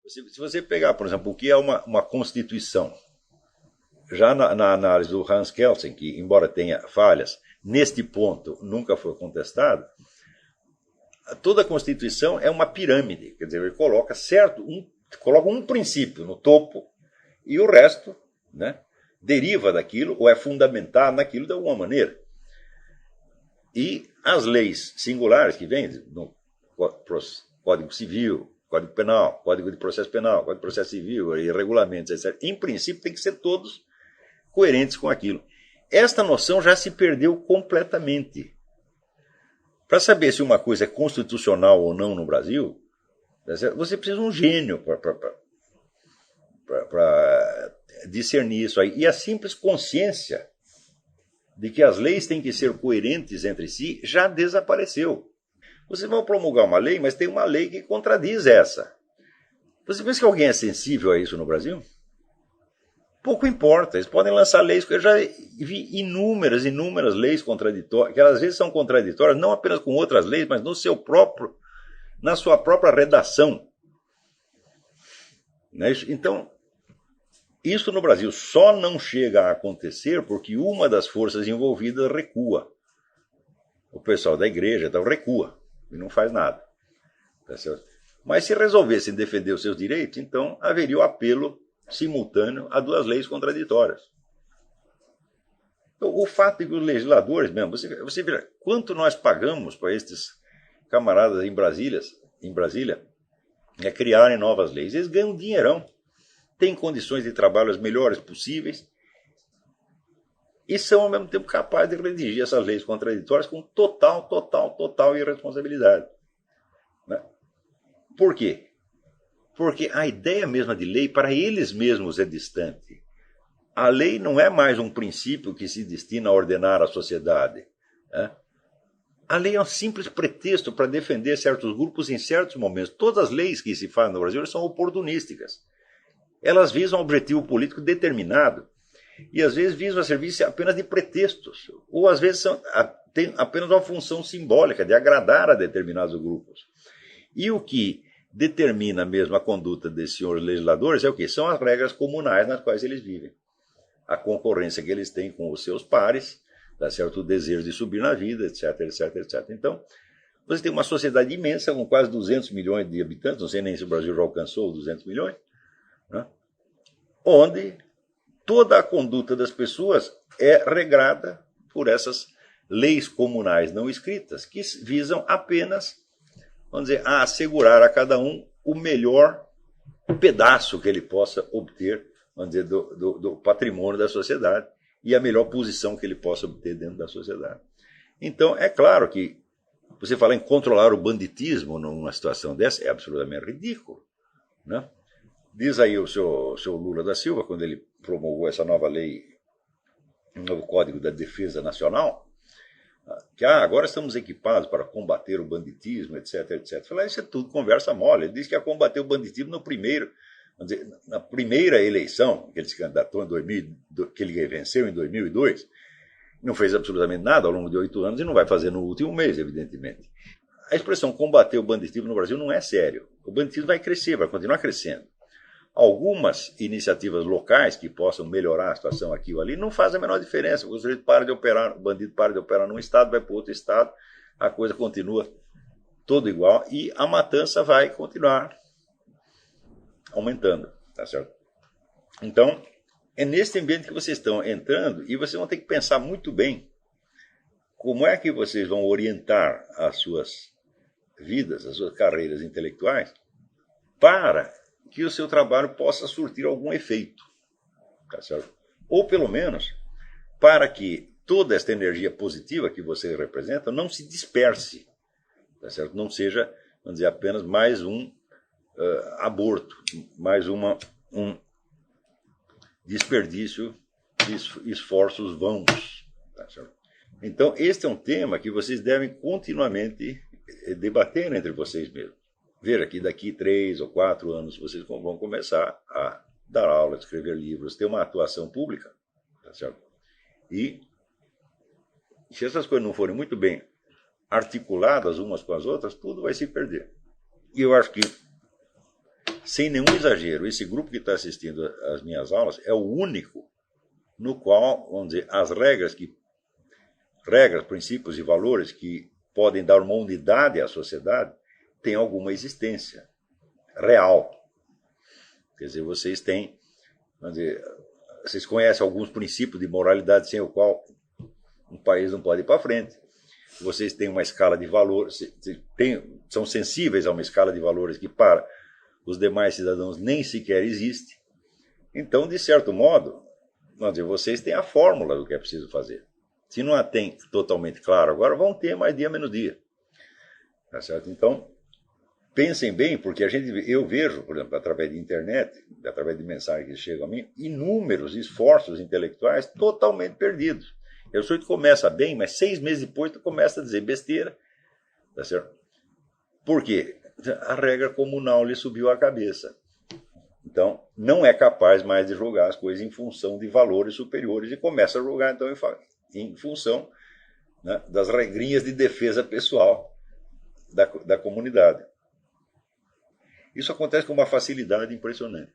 Se você pegar, por exemplo, o que é uma Constituição, já na análise do Hans Kelsen, que embora tenha falhas, neste ponto nunca foi contestado, toda a Constituição é uma pirâmide, quer dizer, ele coloca coloca um princípio no topo e o resto, né, deriva daquilo ou é fundamentado naquilo de alguma maneira. E as leis singulares que vêm no Código Civil, Código Penal, Código de Processo Penal, Código de Processo Civil e regulamentos, etc., em princípio tem que ser todos coerentes com aquilo. Esta noção já se perdeu completamente. Para saber se uma coisa é constitucional ou não no Brasil, você precisa de um gênio para discernir isso aí. E a simples consciência de que as leis têm que ser coerentes entre si já desapareceu. Vocês vão promulgar uma lei, mas tem uma lei que contradiz essa. Você pensa que alguém é sensível a isso no Brasil? Pouco importa. Eles podem lançar leis. Eu já vi inúmeras leis contraditórias, que às vezes são contraditórias não apenas com outras leis, mas na sua própria redação. Então, isso no Brasil só não chega a acontecer porque uma das forças envolvidas recua. O pessoal da igreja então recua e não faz nada. Tá certo? Mas se resolvessem defender os seus direitos, então haveria o apelo simultâneo a duas leis contraditórias. Então, o fato de que os legisladores mesmo, você vê quanto nós pagamos para estes camaradas em Brasília criarem novas leis. Eles ganham dinheirão, têm condições de trabalho as melhores possíveis e são ao mesmo tempo capazes de redigir essas leis contraditórias com total irresponsabilidade. Né? Por quê? Porque a ideia mesma de lei para eles mesmos é distante. A lei não é mais um princípio que se destina a ordenar a sociedade. Né? A lei é um simples pretexto para defender certos grupos em certos momentos. Todas as leis que se fazem no Brasil são oportunísticas. Elas visam um objetivo político determinado e às vezes visam a serviço apenas de pretextos. Ou às vezes têm apenas uma função simbólica de agradar a determinados grupos. E o que determina mesmo a conduta desses senhores legisladores é o quê? São as regras comunais nas quais eles vivem. A concorrência que eles têm com os seus pares, dá certo? O desejo de subir na vida, etc. Então, você tem uma sociedade imensa com quase 200 milhões de habitantes, não sei nem se o Brasil já alcançou 200 milhões, né? Onde toda a conduta das pessoas é regrada por essas leis comunais não escritas, que visam apenas, vamos dizer, a assegurar a cada um o melhor pedaço que ele possa obter, vamos dizer, do patrimônio da sociedade e a melhor posição que ele possa obter dentro da sociedade. Então, é claro que você falar em controlar o banditismo numa situação dessa é absolutamente ridículo. Né? Diz aí o seu Lula da Silva, quando ele promulgou essa nova lei, um novo Código da Defesa Nacional, que agora estamos equipados para combater o banditismo, etc. Falar, isso é tudo conversa mole. Ele disse que ia combater o banditismo na primeira eleição que ele se candidatou em 2000, que ele venceu em 2002, não fez absolutamente nada ao longo de 8 anos e não vai fazer no último mês, evidentemente. A expressão combater o banditismo no Brasil não é sério. O banditismo vai crescer, vai continuar crescendo. Algumas iniciativas locais que possam melhorar a situação aqui ou ali não fazem a menor diferença. O bandido para de operar num estado, vai para outro estado, a coisa continua toda igual e a matança vai continuar aumentando, tá certo? Então, é nesse ambiente que vocês estão entrando e vocês vão ter que pensar muito bem como é que vocês vão orientar as suas vidas, as suas carreiras intelectuais para que o seu trabalho possa surtir algum efeito, tá certo? Ou pelo menos para que toda esta energia positiva que você representa não se disperse, tá certo? Não seja, vamos dizer, apenas mais um aborto, mais um desperdício de esforços vãos. Tá certo? Então, este é um tema que vocês devem continuamente debater entre vocês mesmos. Veja que daqui 3 ou 4 anos vocês vão começar a dar aulas, escrever livros, ter uma atuação pública. Tá certo? E se essas coisas não forem muito bem articuladas umas com as outras, tudo vai se perder. E eu acho que sem nenhum exagero, esse grupo que está assistindo às minhas aulas é o único no qual, vamos dizer, as regras, princípios e valores que podem dar uma unidade à sociedade têm alguma existência real. Quer dizer, vocês têm, vamos dizer, vocês conhecem alguns princípios de moralidade sem o qual um país não pode ir para frente. Vocês têm uma escala de valores, são sensíveis a uma escala de valores que para os demais cidadãos nem sequer existe. Então, de certo modo, vamos dizer, vocês têm a fórmula do que é preciso fazer. Se não a tem totalmente claro agora, vão ter mais dia menos dia. Tá certo? Então, pensem bem, porque eu vejo, por exemplo, através de internet, através de mensagens que chegam a mim, inúmeros esforços intelectuais totalmente perdidos. Eu sou que começa bem, mas 6 meses depois tu começa a dizer besteira. Tá certo? Por quê? A regra comunal lhe subiu à cabeça. Então, não é capaz mais de julgar as coisas em função de valores superiores e começa a julgar, então, em função, né, das regrinhas de defesa pessoal da comunidade. Isso acontece com uma facilidade impressionante.